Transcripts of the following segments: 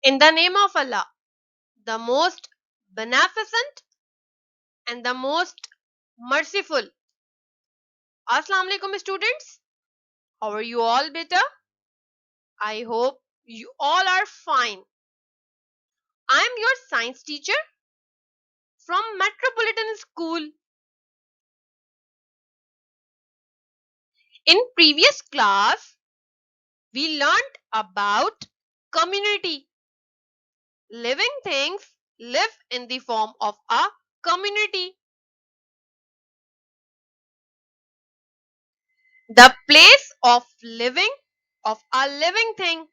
In the name of Allah, the most beneficent and the most merciful. Assalamu alaikum students. How are you all beta? I hope you all are fine. I am your science teacher from Metropolitan School. In previous class, we learned about community. Living things live in the form of a community. The place of living of a living thing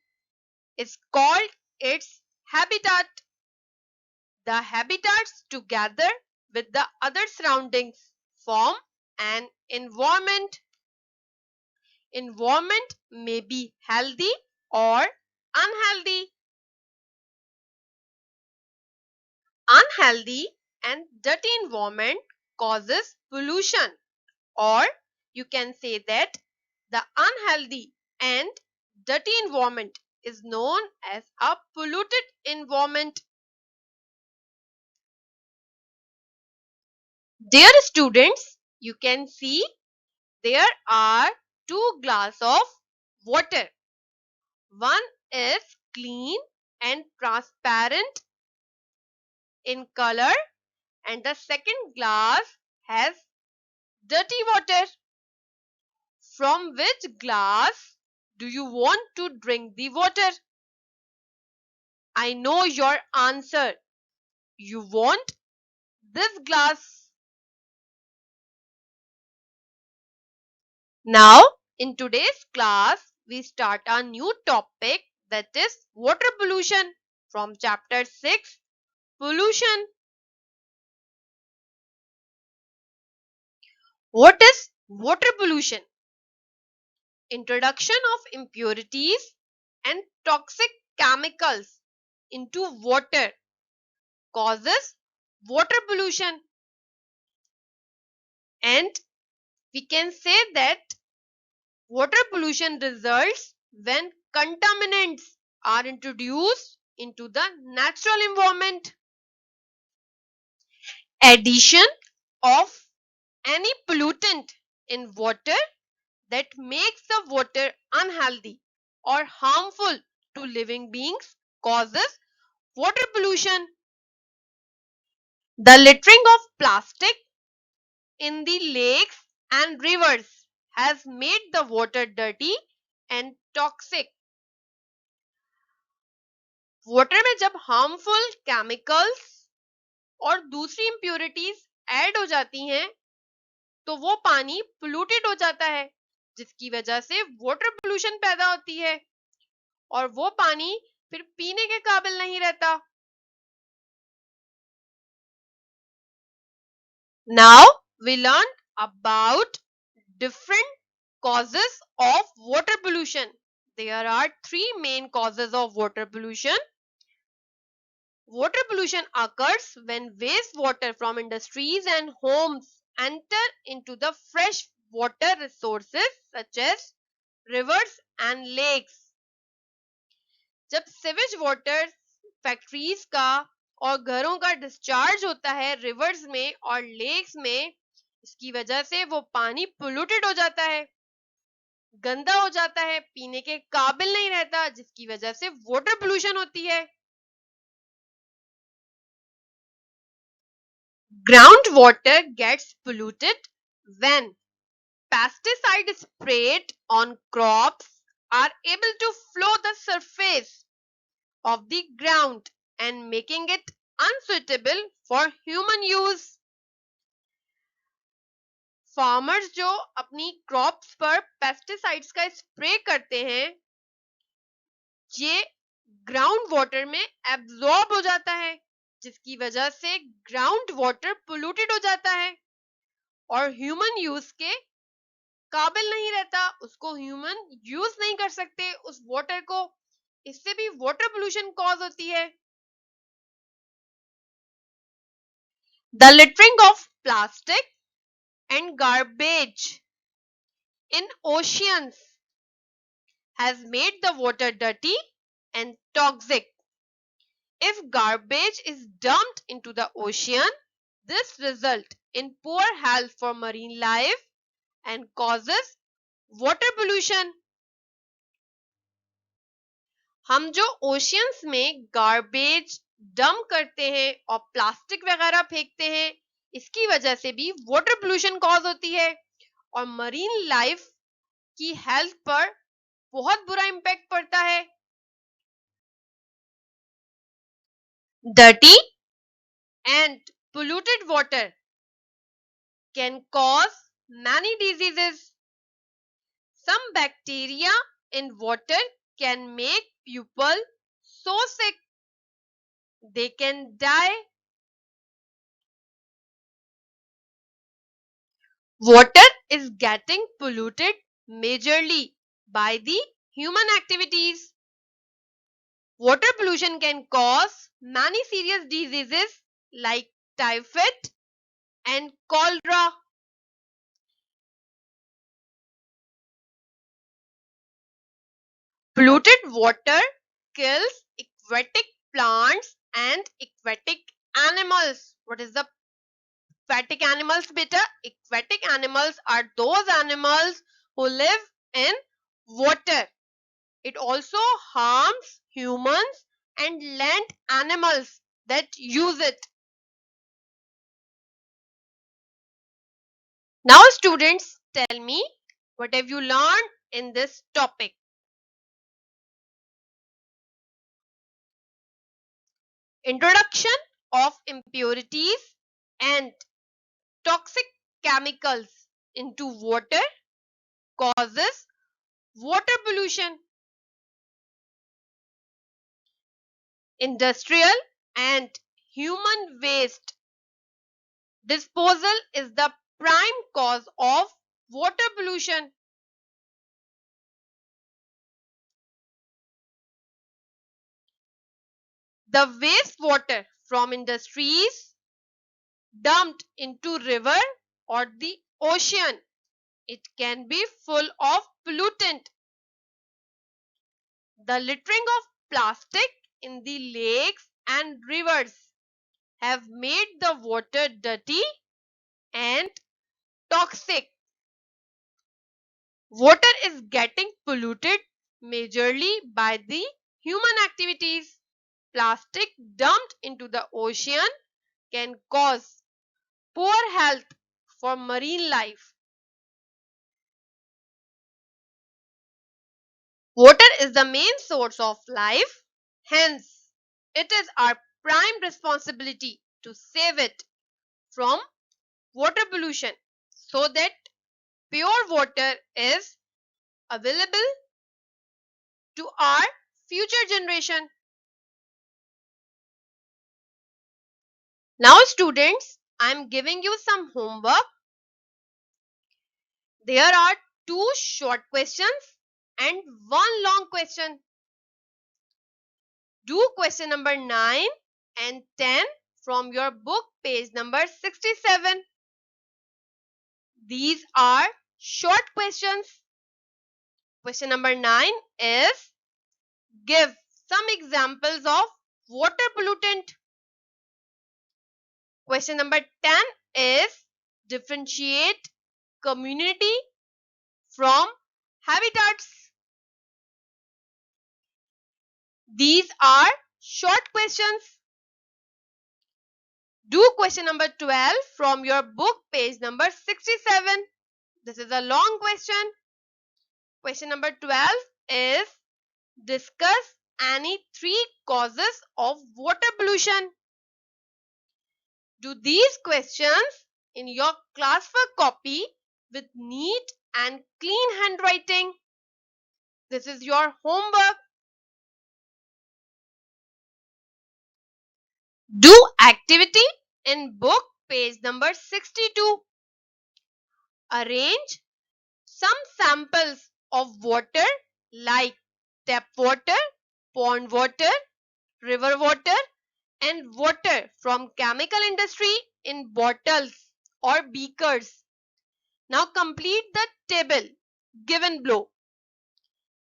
is called its habitat. The habitats together with the other surroundings form an environment. Environment may be healthy or unhealthy. Unhealthy and dirty environment causes pollution, or you can say that the unhealthy and dirty environment is known as a polluted environment. Dear students, you can see there are two glasses of water. One is clean and transparent in color, and the second glass has dirty water. From which glass do you want to drink the water? I know your answer. You want this glass. Now, in today's class, we start a new topic, that is water pollution, from chapter 6, pollution. What is water pollution? Introduction of impurities and toxic chemicals into water causes water pollution. And we can say that water pollution results when contaminants are introduced into the natural environment. Addition of any pollutant in water that makes the water unhealthy or harmful to living beings causes water pollution. The littering of plastic in the lakes and rivers has made the water dirty and toxic. Water में जब harmful chemicals और दूसरी impurities add हो जाती हैं तो वो पानी पोल्यूटेड हो जाता है, जिसकी वजह से वाटर पोल्यूशन पैदा होती है और वो पानी फिर पीने के काबिल नहीं रहता. Now we learn about different causes of water pollution. There are three main causes of water pollution. Water pollution occurs when wastewater from industries and homes enter into the fresh water resources such as rivers and lakes. जब sewage water factories का और घरों का discharge होता है reverse में और lakes में, इसकी वजह से वो पानी पोल्यूटेड हो जाता है, गंदा हो जाता है, पीने के काबिल नहीं रहता, जिसकी वजह से वाटर पोल्यूशन होती है. Groundwater gets polluted when pesticides sprayed on crops are able to flow the surface of the ground and making it unsuitable for human use. Farmers जो अपनी क्रॉप्स पर पेस्टिसाइड्स का स्प्रे करते हैं, ये ग्राउंड वाटर में एब्जॉर्ब हो जाता है, जिसकी वजह से ग्राउंड वाटर पोल्यूटेड हो जाता है और ह्यूमन यूज के काबिल नहीं रहता, उसको ह्यूमन यूज नहीं कर सकते उस वाटर को. इससे भी वाटर पोल्यूशन कॉज होती है. The littering of plastic and garbage in oceans has made the water dirty and toxic. If garbage is dumped into the ocean, this results in poor health for marine life and causes water pollution. हम जो oceans में garbage dump करते हैं और plastic वगैरह फेंकते हैं, इसकी वजह से भी वाटर पोल्यूशन कॉज होती है और मरीन लाइफ की हेल्थ पर बहुत बुरा इम्पैक्ट पड़ता है. Dirty and polluted water can cause many diseases. Some bacteria in water can make people so sick they can die. Water is getting polluted majorly by the human activities. Water pollution can cause many serious diseases like typhoid and cholera. Polluted water kills aquatic plants and aquatic animals. What is the aquatic animals, beta? Aquatic animals are those animals who live in water. It also harms humans and land animals that use it. Now students, tell me, what have you learned in this topic? Introduction of impurities and toxic chemicals into water causes water pollution. Industrial and human waste disposal is the prime cause of water pollution. The wastewater from industries dumped into river or the ocean, it can be full of pollutant. The littering of plastic in the lakes and rivers have made the water dirty and toxic. Water is getting polluted majorly by the human activities. Plastic dumped into the ocean can cause poor health for marine life. Water is the main source of life, hence, it is our prime responsibility to save it from water pollution so that pure water is available to our future generation. Now students, I am giving you some homework. There are 2 short questions and 1 long question. Do question number 9 and 10 from your book page number 67. These are short questions. Question number 9 is, give some examples of water pollutant. Question number 10 is, differentiate community from habitats. These are short questions. Do question number 12 from your book page number 67. This is a long question. Question number 12 is, discuss any 3 causes of water pollution. Do these questions in your classwork copy with neat and clean handwriting. This is your homework. Do activity in book page number 62. Arrange some samples of water like tap water, pond water, river water and water from chemical industry in bottles or beakers. Now complete the table given below.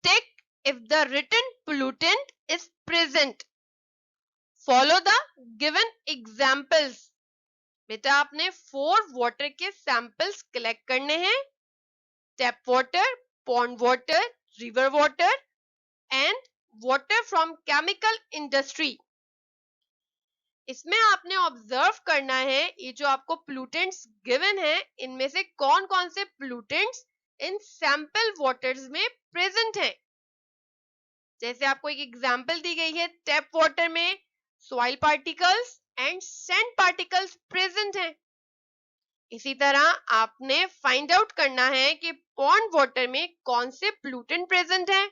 Tick if the written pollutant is present. Follow the given examples. बेटा आपने 4 water के samples collect करने हैं, tap water, pond water, river water and water from chemical industry. इसमें आपने observe करना है ये जो आपको पोल्यूटेंट्स गिवन है इनमें से कौन कौन से पोल्यूटेंट्स इन सैंपल वाटर्स में प्रेजेंट हैं। जैसे आपको एक एग्जांपल दी गई है, टैप वाटर में soil particles and sand particles present हैं। इसी तरह आपने फाइंड आउट करना है कि पॉन्ड वाटर में कौन से पोल्यूटेंट प्रेजेंट हैं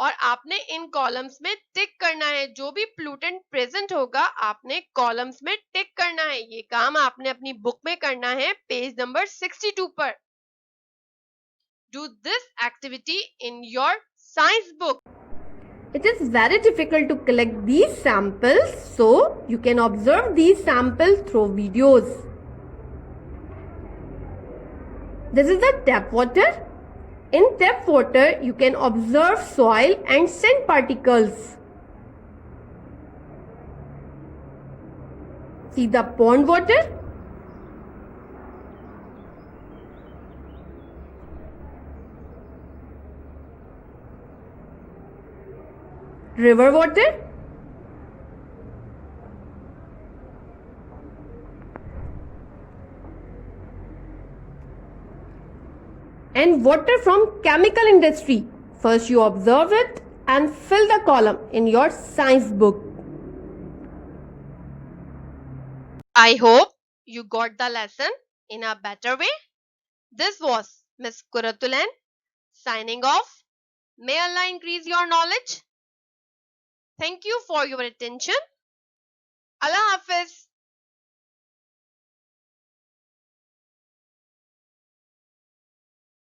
और आपने इन कॉलम्स में टिक करना है। जो भी पोल्यूटेंट प्रेजेंट होगा आपने कॉलम्स में टिक करना है। ये काम आपने अपनी बुक में करना है पेज नंबर 62 पर। Do this activity in your science book. It is very difficult to collect these samples, so you can observe these samples through videos. This is the tap water. In tap water, you can observe soil and sand particles. See the pond water. River water. And water from chemical industry. First you observe it and fill the column in your science book. I hope you got the lesson in a better way. This was Miss Kuratulan signing off. May Allah increase your knowledge. Thank you for your attention. Allah Hafiz.